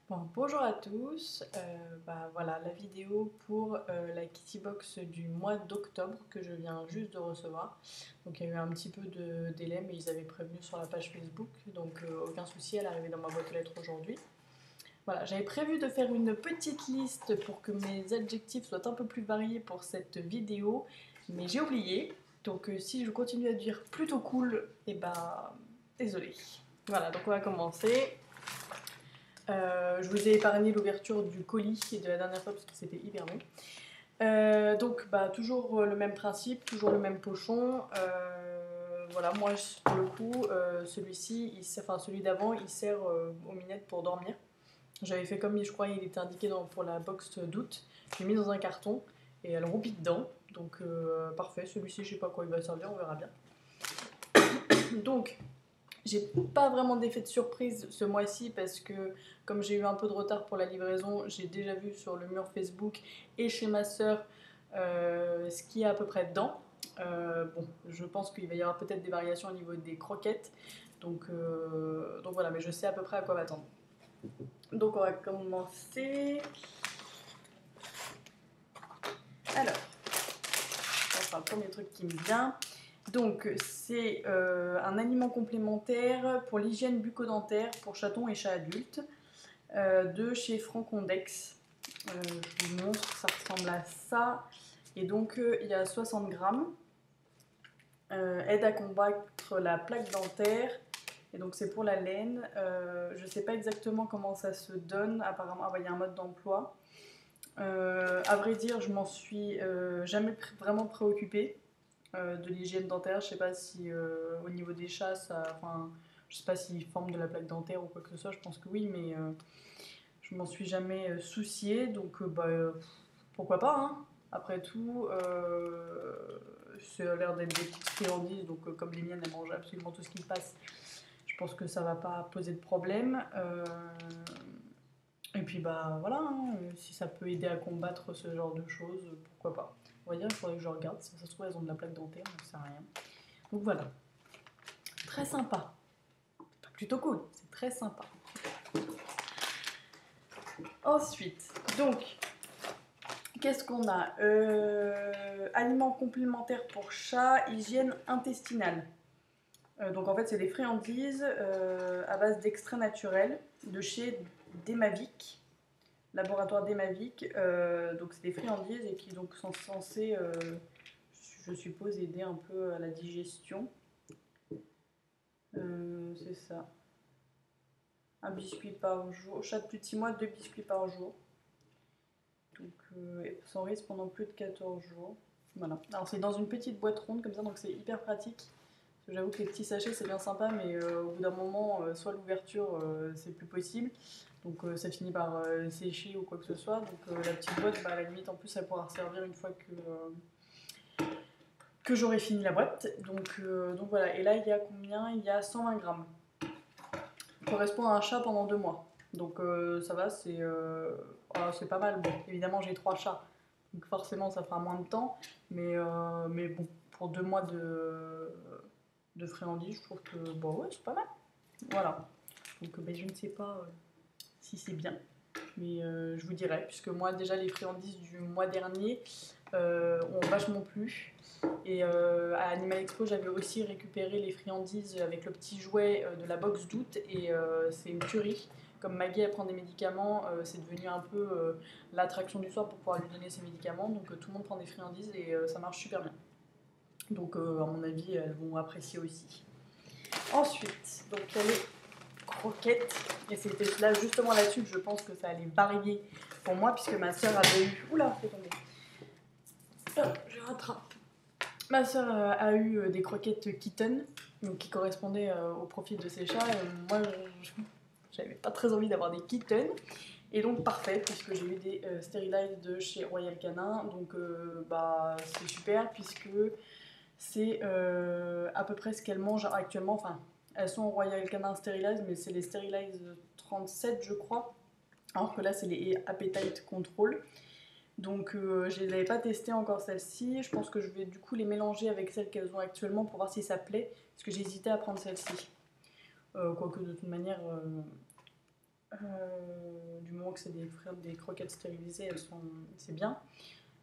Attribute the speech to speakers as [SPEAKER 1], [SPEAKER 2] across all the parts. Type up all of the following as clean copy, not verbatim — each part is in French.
[SPEAKER 1] Bon, bonjour à tous, voilà la vidéo pour la Kitty Box du mois d'octobre que je viens juste de recevoir. Donc il y a eu un petit peu de délai mais ils avaient prévenu sur la page Facebook, donc aucun souci, elle est arrivée dans ma boîte aux lettres aujourd'hui. Voilà, j'avais prévu de faire une petite liste pour que mes adjectifs soient un peu plus variés pour cette vidéo, mais j'ai oublié. Donc si je continue à dire plutôt cool, et désolé. Voilà, donc on va commencer. Je vous ai épargné l'ouverture du colis de la dernière fois parce que c'était hyper long. Toujours le même principe, toujours le même pochon. Voilà, moi pour le coup, celui-ci, celui d'avant, il sert aux minettes pour dormir. J'avais fait comme je crois il était indiqué pour la box d'août. Je l'ai mis dans un carton et elle roupit dedans. Donc parfait, celui-ci je sais pas à quoi il va servir, on verra bien. Donc j'ai pas vraiment d'effet de surprise ce mois-ci parce que comme j'ai eu un peu de retard pour la livraison, j'ai déjà vu sur le mur Facebook et chez ma soeur ce qu'il y a à peu près dedans. Je pense qu'il va y avoir peut-être des variations au niveau des croquettes. Donc voilà, mais je sais à peu près à quoi m'attendre. Donc on va commencer. Alors, ça sera le premier truc qui me vient. Donc c'est un aliment complémentaire pour l'hygiène bucco-dentaire pour chatons et chats adultes de chez Francondex. Je vous montre, ça ressemble à ça. Et donc il y a 60 grammes. Aide à combattre la plaque dentaire. Et donc c'est pour la laine. Je ne sais pas exactement comment ça se donne. Apparemment, il y a un mode d'emploi. À vrai dire, je m'en suis jamais vraiment préoccupée de l'hygiène dentaire. Je sais pas si au niveau des chats, je sais pas s'ils forment de la plaque dentaire ou quoi que ce soit. Je pense que oui, mais je m'en suis jamais souciée. Donc pourquoi pas, hein. Après tout, ça a l'air d'être des petites friandises. Donc comme les miennes, elles mangent absolument tout ce qui passe. Je pense que ça va pas poser de problème. Et puis voilà, hein, si ça peut aider à combattre ce genre de choses, pourquoi pas. On va dire, il faudrait que je regarde. Si ça se trouve, elles ont de la plaque dentaire, on ne sait rien. Donc voilà. Très sympa. Plutôt cool. C'est très sympa. Ensuite, donc, qu'est-ce qu'on a aliments complémentaires pour chat, hygiène intestinale. Donc en fait, c'est des friandises à base d'extraits naturels de chez Demavic. Laboratoire d'Emavic. Donc c'est des friandises et qui donc sont censées, je suppose, aider un peu à la digestion. C'est ça. Un biscuit par jour. Chat de plus de 6 mois, 2 biscuits par jour. Donc sans risque pendant plus de 14 jours. Voilà. Alors c'est dans une petite boîte ronde comme ça, donc c'est hyper pratique. J'avoue que les petits sachets c'est bien sympa, mais au bout d'un moment, soit l'ouverture c'est plus possible, donc ça finit par sécher ou quoi que ce soit. Donc la petite boîte, à la limite en plus elle pourra servir une fois que j'aurai fini la boîte. Donc voilà, et là il y a combien? Il y a 120 grammes. Ça correspond à un chat pendant 2 mois. Donc ça va, c'est pas mal. Bon, évidemment j'ai 3 chats, donc forcément ça fera moins de temps, mais bon, pour 2 mois de friandises, je trouve que bon, ouais, c'est pas mal. Voilà. Donc je ne sais pas si c'est bien, mais je vous dirai, puisque moi déjà les friandises du mois dernier ont vachement plu. Et à Animal Expo, j'avais aussi récupéré les friandises avec le petit jouet de la box d'août, et c'est une tuerie. Comme Maggie elle prend des médicaments, c'est devenu un peu l'attraction du soir pour pouvoir lui donner ses médicaments. Donc tout le monde prend des friandises et ça marche super bien. Donc à mon avis, elles vont apprécier aussi. Ensuite, donc il y a les croquettes. Et c'était là justement là-dessus que je pense que ça allait varier pour moi, puisque ma soeur avait eu. Oula, c'est tombé. Je rattrape. Ma soeur a eu des croquettes kitten, donc qui correspondaient au profil de ses chats. Et moi, j'avais pas très envie d'avoir des kittens. Et donc parfait, puisque j'ai eu des Sterilize de chez Royal Canin. Donc c'est super, puisque c'est à peu près ce qu'elles mangent actuellement. Enfin, elles sont Royal Canin Sterilize, mais c'est les Sterilize 37, je crois. Alors que là, c'est les Appetite Control. Donc je les avais pas testées encore celles-ci. Je pense que je vais du coup les mélanger avec celles qu'elles ont actuellement pour voir si ça plaît. Parce que j'hésitais à prendre celle-ci. Quoique de toute manière, que c'est des croquettes stérilisées, c'est bien.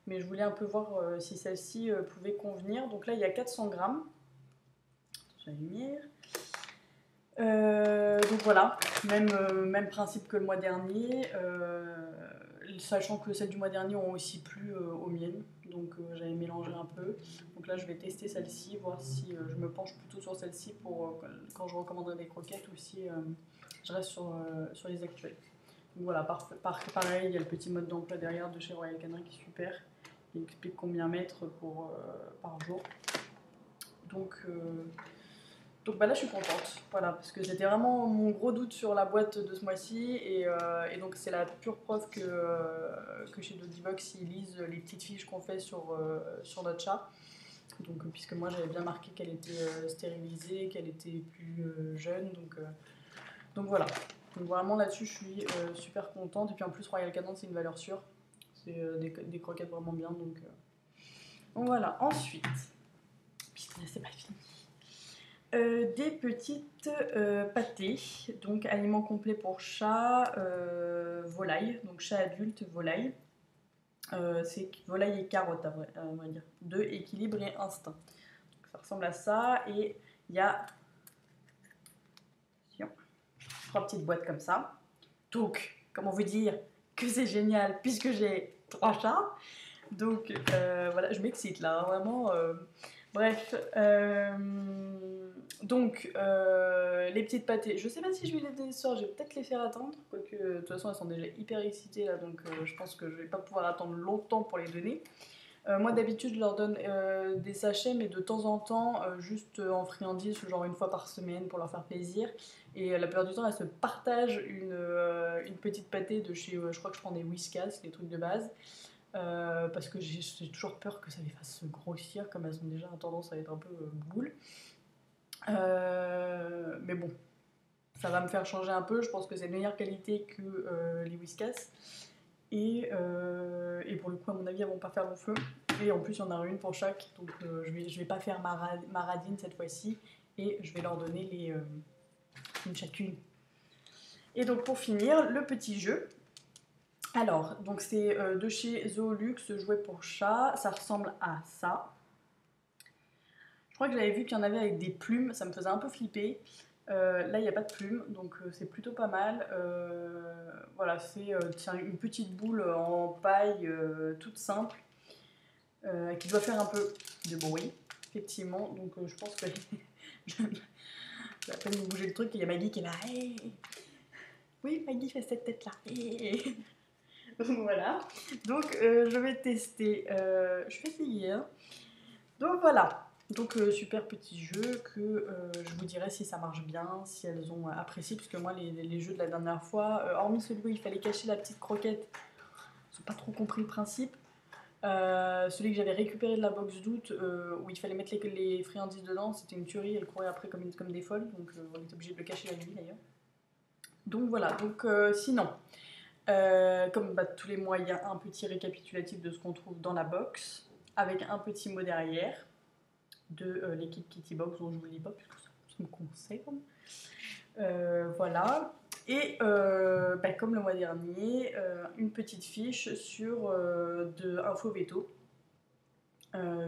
[SPEAKER 1] Mais je voulais un peu voir si celle-ci pouvait convenir. Donc là, il y a 400 grammes. Attention à la lumière. Donc voilà, même principe que le mois dernier, sachant que celles du mois dernier ont aussi plu aux miennes, donc j'avais mélangé un peu. Donc là je vais tester celle-ci, voir si je me penche plutôt sur celle-ci pour quand je recommanderai des croquettes ou si je reste sur les actuelles. Donc voilà, pareil, il y a le petit mode d'emploi derrière de chez Royal Canin qui est super, il explique combien mettre par jour. Donc bah là je suis contente, voilà, parce que c'était vraiment mon gros doute sur la boîte de ce mois-ci et donc c'est la pure preuve que chez Dodibox ils lisent les petites fiches qu'on fait sur notre chat. Donc puisque moi j'avais bien marqué qu'elle était stérilisée, qu'elle était plus jeune, donc voilà. Donc vraiment là-dessus je suis super contente et puis en plus Royal Canin c'est une valeur sûre, c'est des croquettes vraiment bien donc voilà. Ensuite, puisque c'est pas fini. Des petites pâtées, donc aliments complets pour chat, volaille, donc chat adulte, volaille. C'est volaille et carotte à vrai dire, de équilibre et instinct. Donc, ça ressemble à ça et il y a 3 petites boîtes comme ça. Donc, comment vous dire que c'est génial puisque j'ai 3 chats. Donc voilà, je m'excite là, hein, vraiment. Bref, donc les petites pâtées, je sais pas si je vais les donner ce soir, je vais peut-être les faire attendre, quoique de toute façon elles sont déjà hyper excitées là, donc je pense que je vais pas pouvoir attendre longtemps pour les donner. Moi d'habitude je leur donne des sachets, mais de temps en temps, juste en friandises, genre une fois par semaine pour leur faire plaisir. Et la plupart du temps elles se partagent une petite pâtée de chez, je crois que je prends des Whiskas, les trucs de base. Parce que j'ai toujours peur que ça les fasse grossir, comme elles ont déjà tendance à être un peu boules. Mais bon, ça va me faire changer un peu. Je pense que c'est de meilleure qualité que les Whiskas. Et pour le coup, à mon avis, elles vont pas faire long feu. Et en plus, il y en a une pour chaque. Donc je vais pas faire ma radine cette fois-ci. Et je vais leur donner une chacune. Et donc pour finir, le petit jeu. Alors, donc c'est de chez Zoolux, jouet pour chat. Ça ressemble à ça. Je crois que j'avais vu qu'il y en avait avec des plumes, ça me faisait un peu flipper. Là, il n'y a pas de plumes, donc c'est plutôt pas mal. Voilà, c'est une petite boule en paille toute simple qui doit faire un peu de bruit, effectivement. Donc je pense que j'ai à peine de bouger le truc, il y a Maggie qui est là. Hey, oui, Maggie fait cette tête-là. Hey. Voilà, donc je vais tester, je vais essayer. Hein. Donc voilà, donc super petit jeu que je vous dirai si ça marche bien, si elles ont apprécié, puisque moi les jeux de la dernière fois, hormis celui où il fallait cacher la petite croquette, ils n'ont pas trop compris le principe. Celui que j'avais récupéré de la box d'août, où il fallait mettre les friandises dedans, c'était une tuerie, elle courait après comme des folles, donc on était obligé de le cacher la nuit d'ailleurs. Donc voilà, donc sinon... comme tous les mois, il y a un petit récapitulatif de ce qu'on trouve dans la box, avec un petit mot derrière de l'équipe Kitty Box, dont je ne vous le dis pas, puisque ça me concerne. Voilà. Et comme le mois dernier, une petite fiche sur de Info Veto,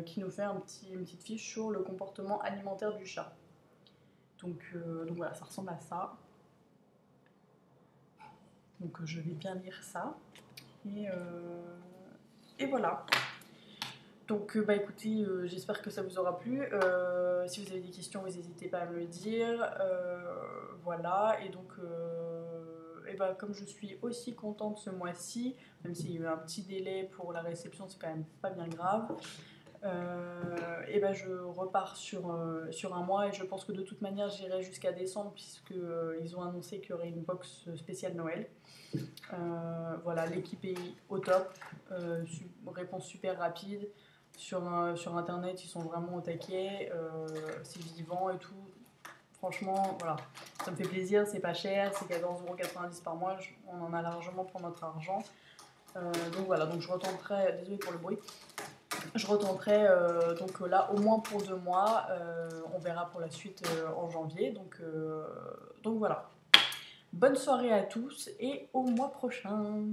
[SPEAKER 1] qui nous fait une petite fiche sur le comportement alimentaire du chat. Donc voilà, ça ressemble à ça. Donc je vais bien lire ça. Et voilà. Donc écoutez, j'espère que ça vous aura plu. Si vous avez des questions, vous n'hésitez pas à me le dire. Voilà. Et donc comme je suis aussi contente ce mois-ci, même s'il y a eu un petit délai pour la réception, c'est quand même pas bien grave. Je repars sur un mois et je pense que de toute manière j'irai jusqu'à décembre puisqu'ils ont annoncé qu'il y aurait une box spéciale Noël. Voilà, l'équipe est au top, réponse super rapide. Sur internet, ils sont vraiment au taquet, c'est vivant et tout. Franchement, voilà, ça me fait plaisir, c'est pas cher, c'est 14,90 € par mois, on en a largement pour notre argent. Donc voilà, donc je retenterai, désolée pour le bruit, je retenterai donc là au moins pour 2 mois, on verra pour la suite en janvier, donc voilà. Bonne soirée à tous et au mois prochain.